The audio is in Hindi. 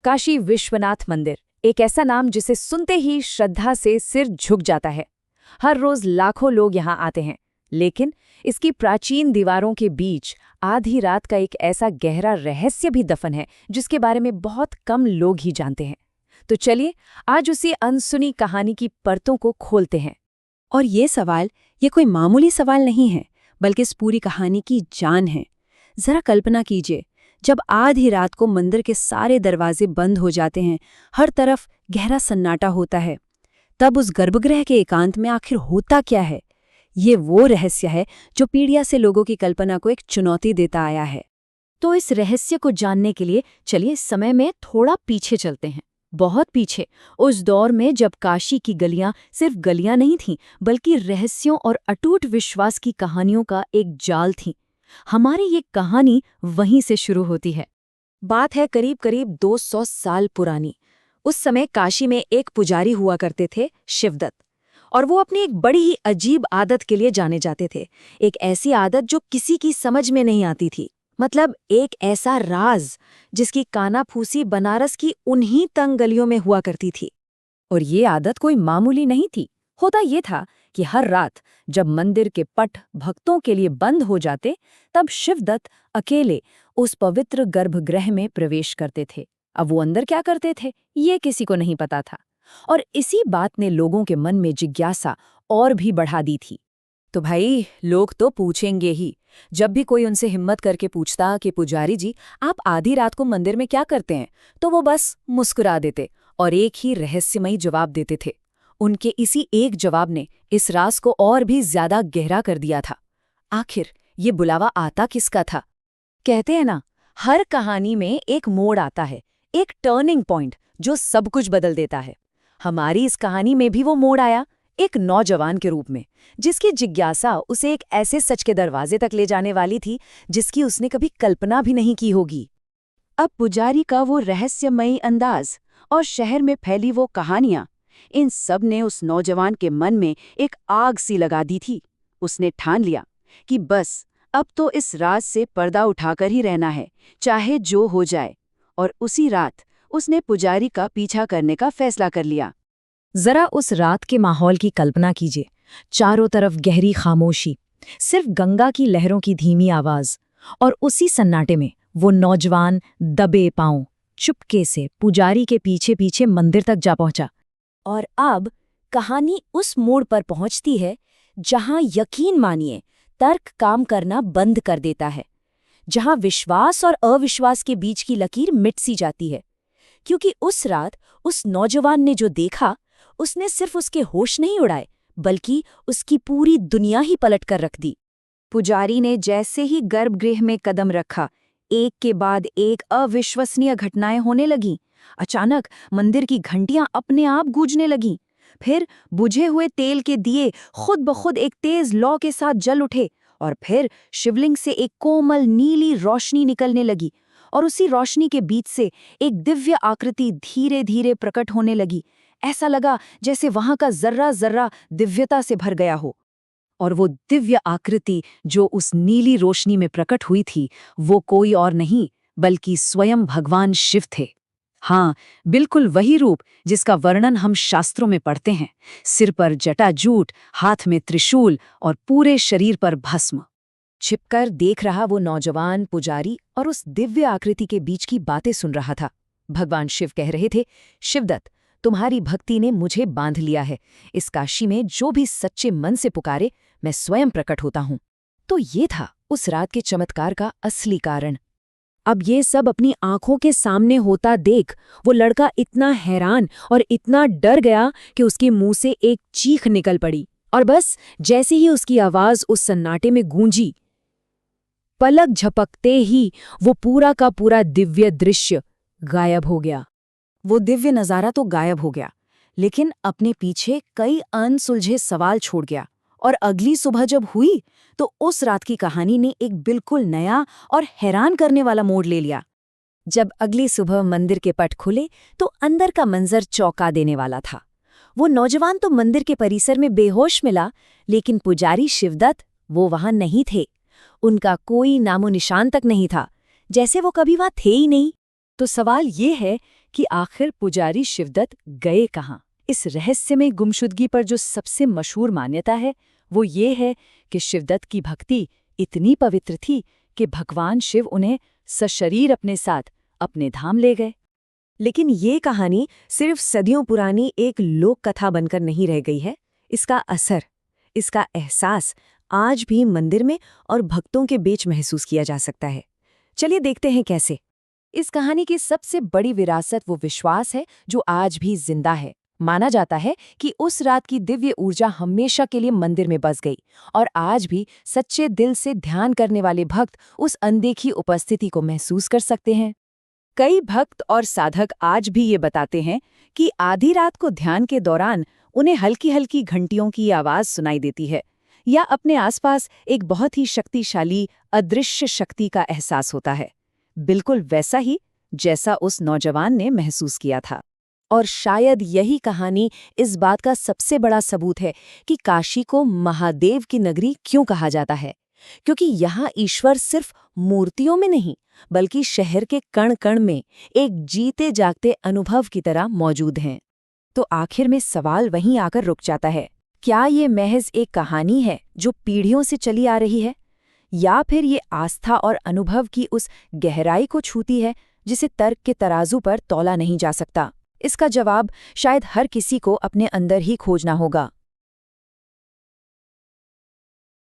काशी विश्वनाथ मंदिर, एक ऐसा नाम जिसे सुनते ही श्रद्धा से सिर झुक जाता है। हर रोज लाखों लोग यहाँ आते हैं, लेकिन इसकी प्राचीन दीवारों के बीच आधी रात का एक ऐसा गहरा रहस्य भी दफन है जिसके बारे में बहुत कम लोग ही जानते हैं। तो चलिए आज उसी अनसुनी कहानी की परतों को खोलते हैं। और ये कोई मामूली सवाल नहीं है, बल्कि इस पूरी कहानी की जान है। जरा कल्पना कीजिए, जब आधी रात को मंदिर के सारे दरवाजे बंद हो जाते हैं, हर तरफ गहरा सन्नाटा होता है, तब उस गर्भगृह के एकांत में आखिर होता क्या है? ये वो रहस्य है जो पीढ़ियों से लोगों की कल्पना को एक चुनौती देता आया है। तो इस रहस्य को जानने के लिए चलिए समय में थोड़ा पीछे चलते हैं, बहुत पीछे, उस दौर में जब काशी की गलियां सिर्फ गलियां नहीं थीं, बल्कि रहस्यों और अटूट विश्वास की कहानियों का एक जाल थी। हमारी ये कहानी वहीं से शुरू होती है। बात है करीब 200 साल पुरानी। उस समय काशी में एक पुजारी हुआ करते थे, शिवदत्त, और वो अपनी एक बड़ी ही अजीब आदत के लिए जाने जाते थे। एक ऐसी आदत जो किसी की समझ में नहीं आती थी, मतलब एक ऐसा राज जिसकी कानाफूसी बनारस की उन्हीं तंग गलियों में हुआ करती थी। और ये आदत कोई मामूली नहीं थी। होता ये था कि हर रात जब मंदिर के पट भक्तों के लिए बंद हो जाते, तब शिवदत्त अकेले उस पवित्र गर्भगृह में प्रवेश करते थे। अब वो अंदर क्या करते थे, ये किसी को नहीं पता था, और इसी बात ने लोगों के मन में जिज्ञासा और भी बढ़ा दी थी। तो भाई, लोग तो पूछेंगे ही। जब भी कोई उनसे हिम्मत करके पूछता कि पुजारी जी, आप आधी रात को मंदिर में क्या करते हैं, तो वो बस मुस्कुरा देते और एक ही रहस्यमयी जवाब देते थे। उनके इसी एक जवाब ने इस राज को और भी ज्यादा गहरा कर दिया था। आखिर ये बुलावा आता किसका था? कहते हैं ना, हर कहानी में एक मोड़ आता है, एक टर्निंग पॉइंट जो सब कुछ बदल देता है। हमारी इस कहानी में भी वो मोड़ आया, एक नौजवान के रूप में, जिसकी जिज्ञासा उसे एक ऐसे सच के दरवाजे तक ले जाने वाली थी जिसकी उसने कभी कल्पना भी नहीं की होगी। अब पुजारी का वो रहस्यमयी अंदाज और शहर में फैली वो कहानियां, इन सब ने उस नौजवान के मन में एक आग सी लगा दी थी। उसने ठान लिया कि बस अब तो इस राज से पर्दा उठाकर ही रहना है, चाहे जो हो जाए। और उसी रात उसने पुजारी का पीछा करने का फैसला कर लिया। जरा उस रात के माहौल की कल्पना कीजिए। चारों तरफ गहरी खामोशी, सिर्फ गंगा की लहरों की धीमी आवाज, और उसी सन्नाटे में वो नौजवान दबे पांव चुपके से पुजारी के पीछे पीछे मंदिर तक जा पहुंचा। और अब कहानी उस मोड़ पर पहुंचती है जहां, यकीन मानिए, तर्क काम करना बंद कर देता है, जहां विश्वास और अविश्वास के बीच की लकीर मिट सी जाती है। क्योंकि उस रात उस नौजवान ने जो देखा, उसने सिर्फ उसके होश नहीं उड़ाए, बल्कि उसकी पूरी दुनिया ही पलट कर रख दी। पुजारी ने जैसे ही गर्भगृह में कदम रखा, एक के बाद एक अविश्वसनीय घटनाएं होने लगीं। अचानक मंदिर की घंटियां अपने आप गूंजने लगीं। फिर बुझे हुए तेल के दिए खुद ब खुद एक तेज लौ के साथ जल उठे, और फिर शिवलिंग से एक कोमल नीली रोशनी निकलने लगी, और उसी रोशनी के बीच से एक दिव्य आकृति धीरे धीरे प्रकट होने लगी। ऐसा लगा जैसे वहां का जर्रा जर्रा दिव्यता से भर गया हो। और वो दिव्य आकृति जो उस नीली रोशनी में प्रकट हुई थी, वो कोई और नहीं बल्कि स्वयं भगवान शिव थे। हाँ, बिल्कुल वही रूप जिसका वर्णन हम शास्त्रों में पढ़ते हैं। सिर पर जटाजूट, हाथ में त्रिशूल और पूरे शरीर पर भस्म। छिपकर देख रहा वो नौजवान पुजारी और उस दिव्य आकृति के बीच की बातें सुन रहा था। भगवान शिव कह रहे थे, शिवदत्त, तुम्हारी भक्ति ने मुझे बांध लिया है। इस काशी में जो भी सच्चे मन से पुकारे, मैं स्वयं प्रकट होता हूँ। तो ये था उस रात के चमत्कार का असली कारण। अब ये सब अपनी आंखों के सामने होता देख वो लड़का इतना हैरान और इतना डर गया कि उसके मुंह से एक चीख निकल पड़ी। और बस जैसे ही उसकी आवाज उस सन्नाटे में गूंजी, पलक झपकते ही वो पूरा का पूरा दिव्य दृश्य गायब हो गया। वो दिव्य नज़ारा तो गायब हो गया, लेकिन अपने पीछे कई अनसुलझे सवाल छोड़ गया। और अगली सुबह जब हुई, तो उस रात की कहानी ने एक बिल्कुल नया और हैरान करने वाला मोड़ ले लिया। जब अगली सुबह मंदिर के पट खुले, तो अंदर का मंजर चौंका देने वाला था। वो नौजवान तो मंदिर के परिसर में बेहोश मिला, लेकिन पुजारी शिवदत्त, वो वहां नहीं थे। उनका कोई नामो निशान तक नहीं था, जैसे वो कभी वहां थे ही नहीं। तो सवाल ये है कि आखिर पुजारी शिवदत्त गए कहाँ। इस रहस्यमय गुमशुदगी पर जो सबसे मशहूर मान्यता है वो ये है कि शिवदत्त की भक्ति इतनी पवित्र थी कि भगवान शिव उन्हें सशरीर अपने साथ अपने धाम ले गए। लेकिन ये कहानी सिर्फ सदियों पुरानी एक लोक कथा बनकर नहीं रह गई है। इसका असर, इसका एहसास आज भी मंदिर में और भक्तों के बीच महसूस किया जा सकता है। चलिए देखते हैं कैसे। इस कहानी की सबसे बड़ी विरासत वो विश्वास है जो आज भी जिंदा है। माना जाता है कि उस रात की दिव्य ऊर्जा हमेशा के लिए मंदिर में बस गई और आज भी सच्चे दिल से ध्यान करने वाले भक्त उस अनदेखी उपस्थिति को महसूस कर सकते हैं। कई भक्त और साधक आज भी ये बताते हैं कि आधी रात को ध्यान के दौरान उन्हें हल्की हल्की घंटियों की आवाज सुनाई देती है या अपने आसपास एक बहुत ही शक्तिशाली अदृश्य शक्ति का एहसास होता है, बिल्कुल वैसा ही जैसा उस नौजवान ने महसूस किया था। और शायद यही कहानी इस बात का सबसे बड़ा सबूत है कि काशी को महादेव की नगरी क्यों कहा जाता है, क्योंकि यहाँ ईश्वर सिर्फ मूर्तियों में नहीं बल्कि शहर के कण कण में एक जीते जागते अनुभव की तरह मौजूद हैं। तो आखिर में सवाल वहीं आकर रुक जाता है, क्या ये महज एक कहानी है जो पीढ़ियों से चली आ रही है, या फिर ये आस्था और अनुभव की उस गहराई को छूती है जिसे तर्क के तराजू पर तौला नहीं जा सकता। इसका जवाब शायद हर किसी को अपने अंदर ही खोजना होगा।